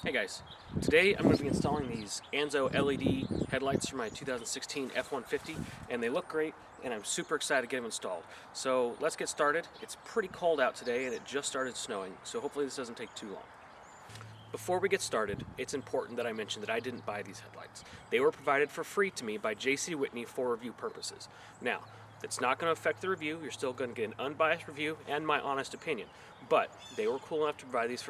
Hey guys, today I'm going to be installing these ANZO LED headlights for my 2016 F150, and they look great and I'm super excited to get them installed. So let's get started. It's pretty cold out today and it just started snowing, so hopefully this doesn't take too long. Before we get started, it's important that I mention that I didn't buy these headlights. They were provided for free to me by J.C. Whitney for review purposes. Now, that's not going to affect the review. You're still going to get an unbiased review and my honest opinion. But they were cool enough to provide these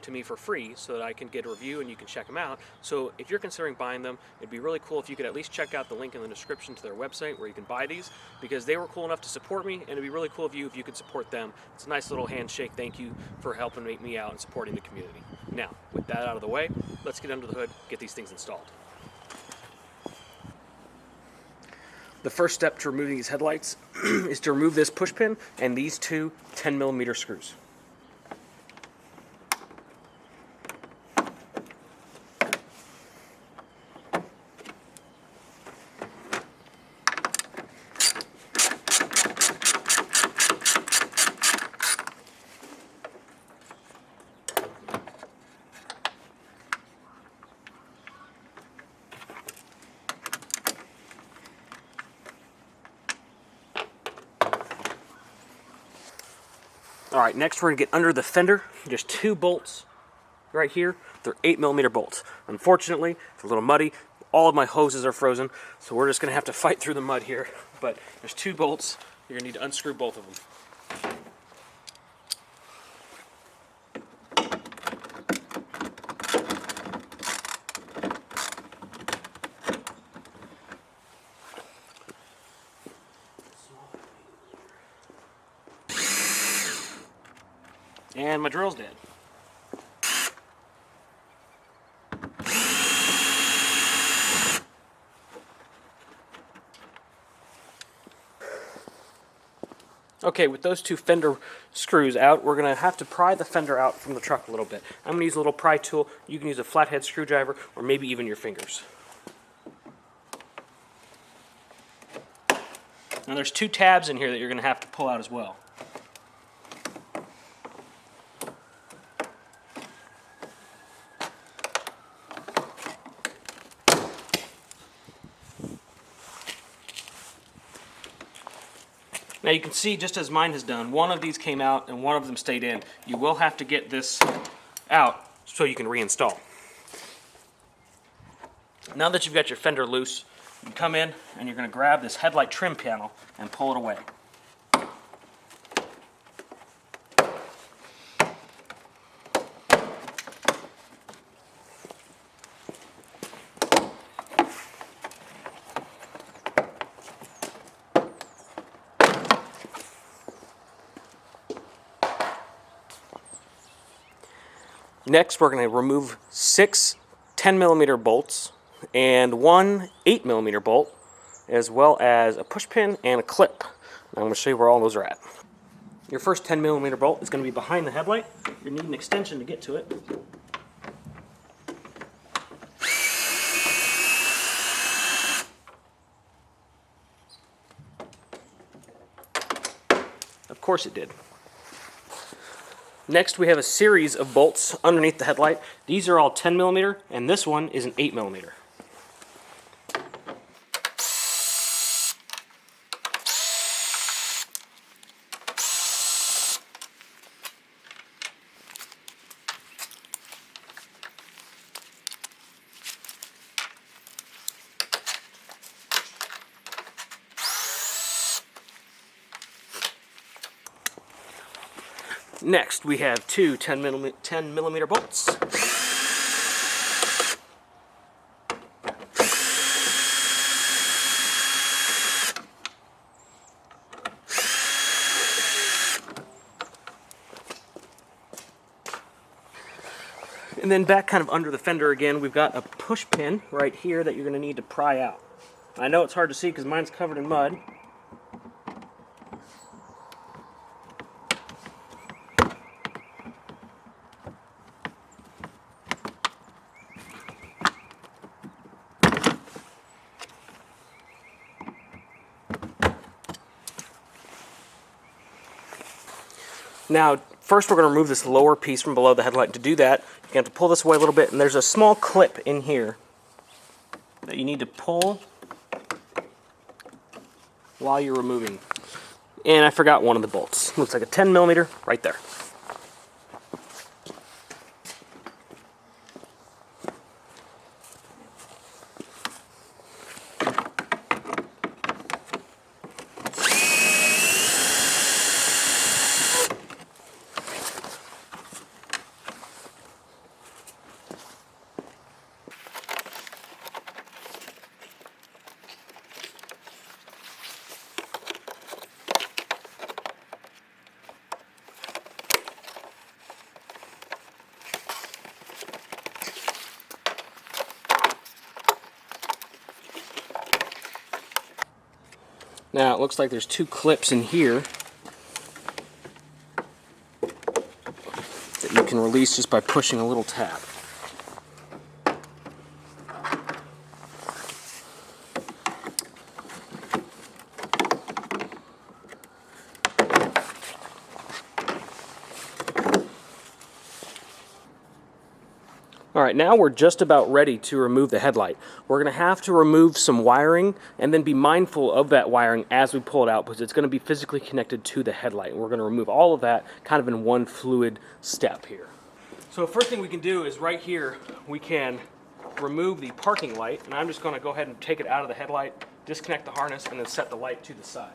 to me for free so that I can get a review and you can check them out. So if you're considering buying them, it'd be really cool if you could at least check out the link in the description to their website where you can buy these, because they were cool enough to support me, and it'd be really cool if you could support them. It's a nice little handshake thank you for helping me out and supporting the community. Now, with that out of the way, let's get under the hood, get these things installed. The first step to removing these headlights is to remove this push pin and these two 10mm screws. Alright, next we're going to get under the fender. There's two bolts right here. They're 8mm bolts. Unfortunately, it's a little muddy. All of my hoses are frozen, so we're just going to have to fight through the mud here. But there's two bolts. You're going to need to unscrew both of them. And my drill's dead. Okay, with those two fender screws out, we're going to have to pry the fender out from the truck a little bit. I'm going to use a little pry tool. You can use a flathead screwdriver or maybe even your fingers. Now there's two tabs in here that you're going to have to pull out as well. Now you can see, just as mine has done, one of these came out and one of them stayed in. You will have to get this out so you can reinstall. Now that you've got your fender loose, you come in and you're going to grab this headlight trim panel and pull it away. Next, we're going to remove 6 10mm bolts and one 8mm bolt, as well as a push pin and a clip. And I'm going to show you where all those are at. Your first 10mm bolt is going to be behind the headlight. You need an extension to get to it. Of course it did. Next, we have a series of bolts underneath the headlight. These are all 10mm, and this one is an 8mm. Next, we have two 10mm bolts. And then back kind of under the fender again, we've got a push pin right here that you're going to need to pry out. I know it's hard to see because mine's covered in mud. Now, first we're going to remove this lower piece from below the headlight. To do that, you have to pull this away a little bit, and there's a small clip in here that you need to pull while you're removing. And I forgot one of the bolts. Looks like a 10mm right there. Now it looks like there's two clips in here that you can release just by pushing a little tab. Alright, now we're just about ready to remove the headlight. We're going to have to remove some wiring and then be mindful of that wiring as we pull it out, because it's going to be physically connected to the headlight. We're going to remove all of that kind of in one fluid step here. So first thing we can do is right here we can remove the parking light, and I'm just going to go ahead and take it out of the headlight, disconnect the harness, and then set the light to the side.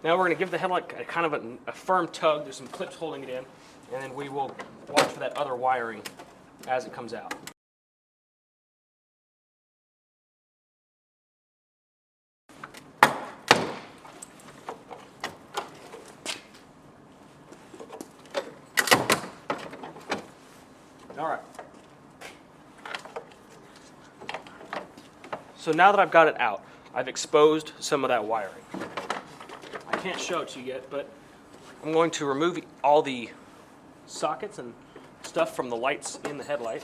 Now we're going to give the headlight a kind of a firm tug. There's some clips holding it in, and then we will watch for that other wiring as it comes out. All right. So now that I've got it out, I've exposed some of that wiring. I can't show it to you yet, but I'm going to remove all the sockets and stuff from the lights in the headlight.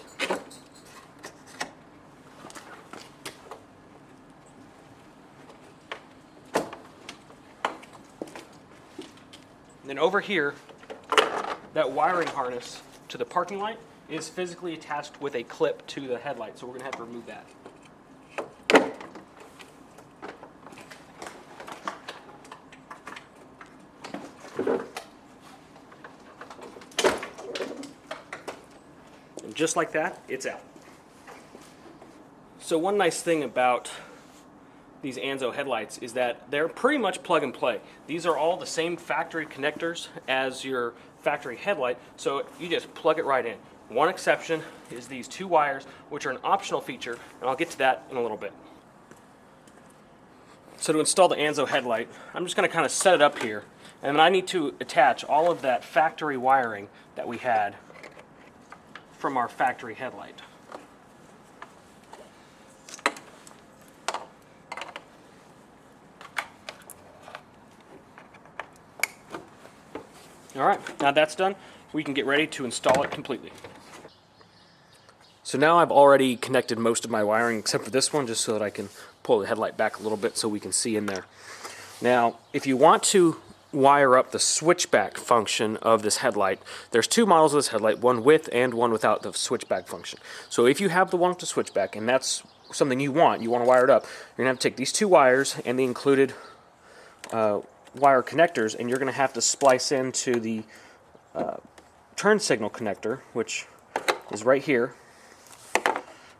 And then over here, that wiring harness to the parking light is physically attached with a clip to the headlight, so we're going to have to remove that. And just like that, it's out. So one nice thing about these ANZO headlights is that they're pretty much plug and play. These are all the same factory connectors as your factory headlight, so you just plug it right in. One exception is these two wires, which are an optional feature, and I'll get to that in a little bit. So to install the ANZO headlight, I'm just going to kind of set it up here, and then I need to attach all of that factory wiring that we had from our factory headlight. Alright, now that's done, we can get ready to install it completely. So now I've already connected most of my wiring except for this one, just so that I can pull the headlight back a little bit so we can see in there. Now, if you want to wire up the switchback function of this headlight, there's two models of this headlight, one with and one without the switchback function. So if you have the one with the switchback, and that's something you want to wire it up, you're going to have to take these two wires and the included wire connectors, and you're going to have to splice into the turn signal connector, which is right here.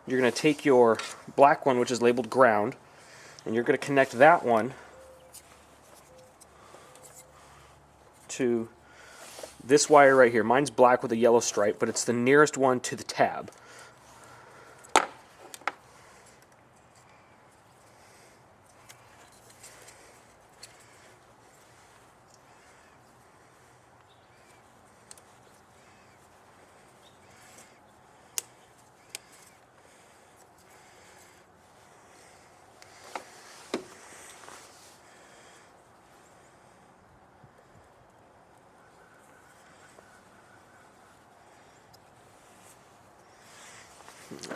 You're going to take your black one, which is labeled ground, and you're going to connect that one to this wire right here. Mine's black with a yellow stripe, but it's the nearest one to the tab.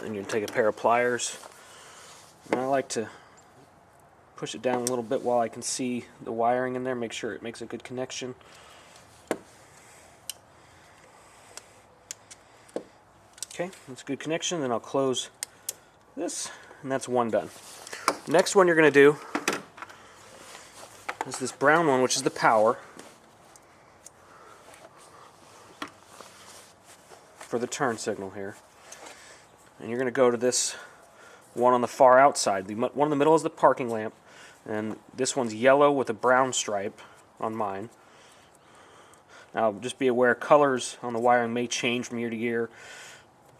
And you take a pair of pliers, and I like to push it down a little bit while I can see the wiring in there, make sure it makes a good connection. Okay, that's a good connection. Then I'll close this, and that's one done. Next one you're going to do is this brown one, which is the power for the turn signal here. And you're going to go to this one on the far outside. The one in the middle is the parking lamp, and this one's yellow with a brown stripe on mine. Now, just be aware, colors on the wiring may change from year to year,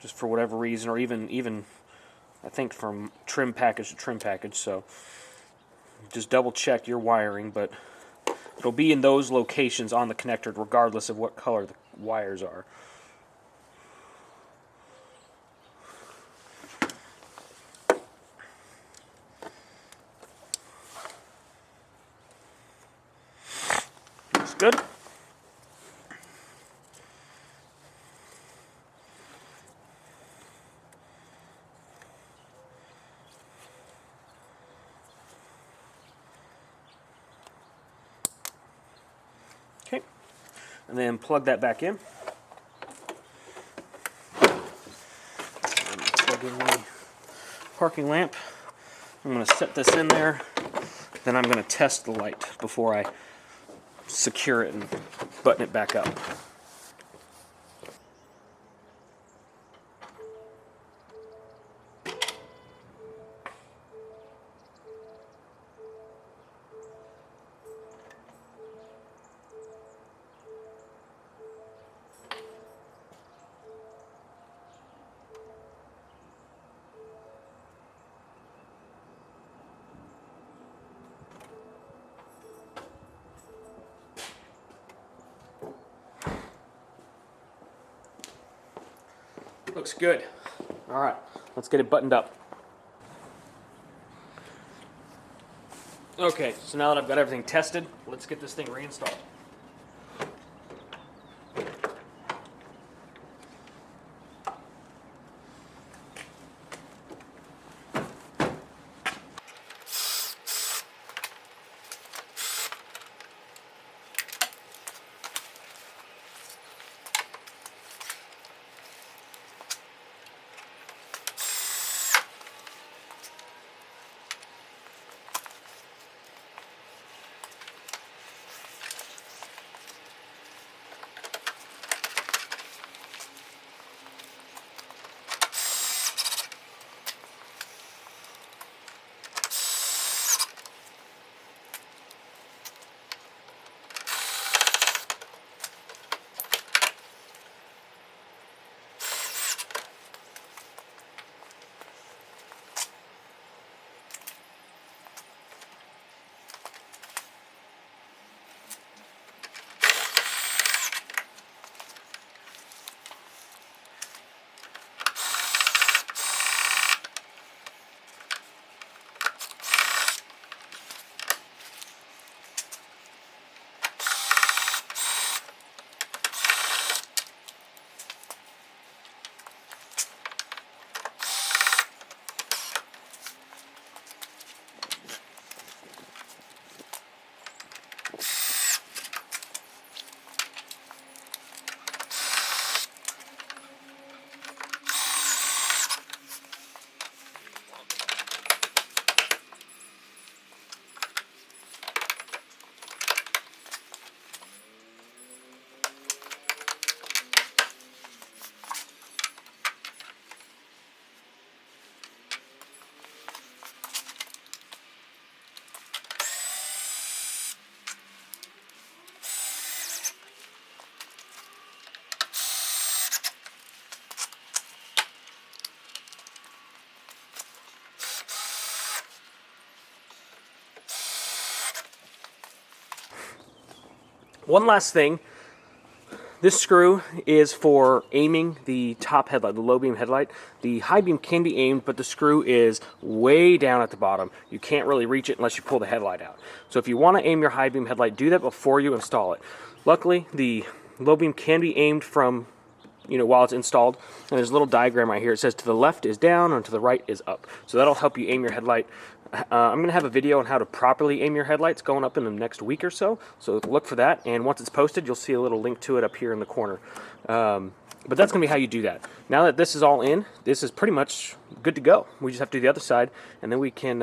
just for whatever reason, or even I think from trim package to trim package. So just double check your wiring, but it'll be in those locations on the connector regardless of what color the wires are. Looks good. Okay, and then plug that back in. Plug in the parking lamp. I'm going to set this in there. Then I'm going to test the light before I secure it and button it back up. Looks good. All right, let's get it buttoned up. Okay, so now that I've got everything tested, let's get this thing reinstalled. One last thing, this screw is for aiming the top headlight, the low beam headlight. The high beam can be aimed, but the screw is way down at the bottom. You can't really reach it unless you pull the headlight out. So if you want to aim your high beam headlight, do that before you install it. Luckily, the low beam can be aimed from, while it's installed. And there's a little diagram right here. It says to the left is down and to the right is up. So that'll help you aim your headlight. I'm going to have a video on how to properly aim your headlights going up in the next week or so. So look for that. And once it's posted, you'll see a little link to it up here in the corner. But that's going to be how you do that. Now that this is all in, this is pretty much good to go. We just have to do the other side, and then we can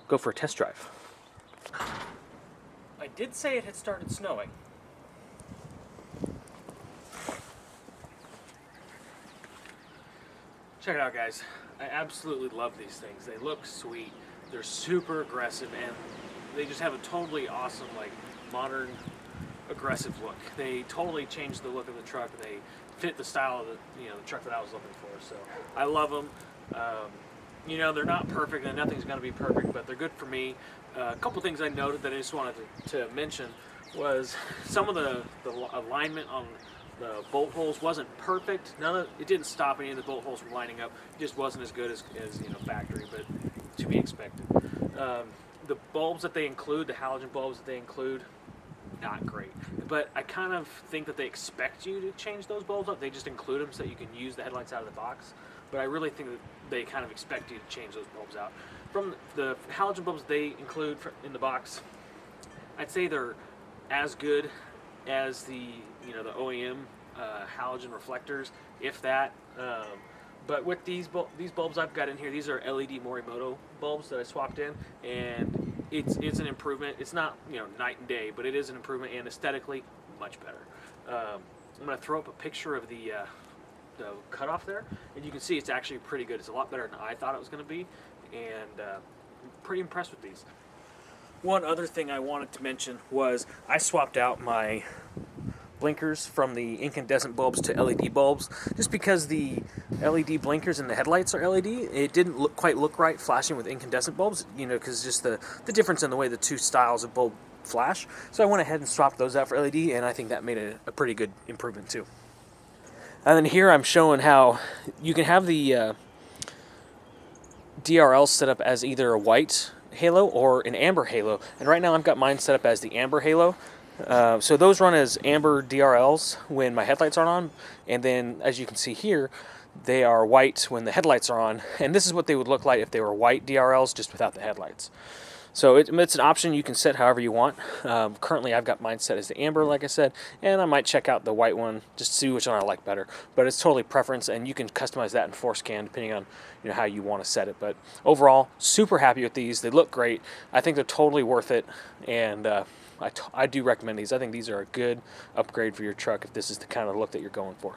go for a test drive. I did say it had started snowing. Check it out, guys. I absolutely love these things. They look sweet. They're super aggressive, and they just have a totally awesome, like, modern, aggressive look. They totally changed the look of the truck. They fit the style of the truck that I was looking for. So I love them. They're not perfect, and nothing's going to be perfect, but they're good for me. A couple things I noted that I just wanted to mention was some of the alignment on the bolt holes wasn't perfect. It didn't stop any of the bolt holes from lining up. It just wasn't as good as factory, but to be expected. The bulbs that they include, the halogen bulbs that they include, not great. But I kind of think that they expect you to change those bulbs up. They just include them so that you can use the headlights out of the box. But I really think that they kind of expect you to change those bulbs out. From the halogen bulbs they include in the box, I'd say they're as good as the OEM halogen reflectors, if that. But with these bulbs I've got in here, these are LED Morimoto bulbs that I swapped in, and it's an improvement. It's not night and day, but it is an improvement, and aesthetically much better. I'm going to throw up a picture of the cutoff there, and you can see it's actually pretty good. It's a lot better than I thought it was going to be, and I'm pretty impressed with these. One other thing I wanted to mention was I swapped out my blinkers from the incandescent bulbs to LED bulbs, just because the LED blinkers in the headlights are LED. It didn't quite look right flashing with incandescent bulbs, because just the difference in the way the two styles of bulb flash. So I went ahead and swapped those out for LED, and I think that made a pretty good improvement too. And then here I'm showing how you can have the DRL set up as either a white halo or an amber halo, and right now I've got mine set up as the amber halo. So those run as amber DRLs when my headlights aren't on, and then as you can see here, they are white when the headlights are on, and this is what they would look like if they were white DRLs just without the headlights. So it's an option you can set however you want. Currently I've got mine set as the amber, like I said, and I might check out the white one just to see which one I like better. But it's totally preference, and you can customize that in ForceScan depending on how you want to set it. But overall, super happy with these. They look great. I think they're totally worth it, and I do recommend these. I think these are a good upgrade for your truck if this is the kind of look that you're going for.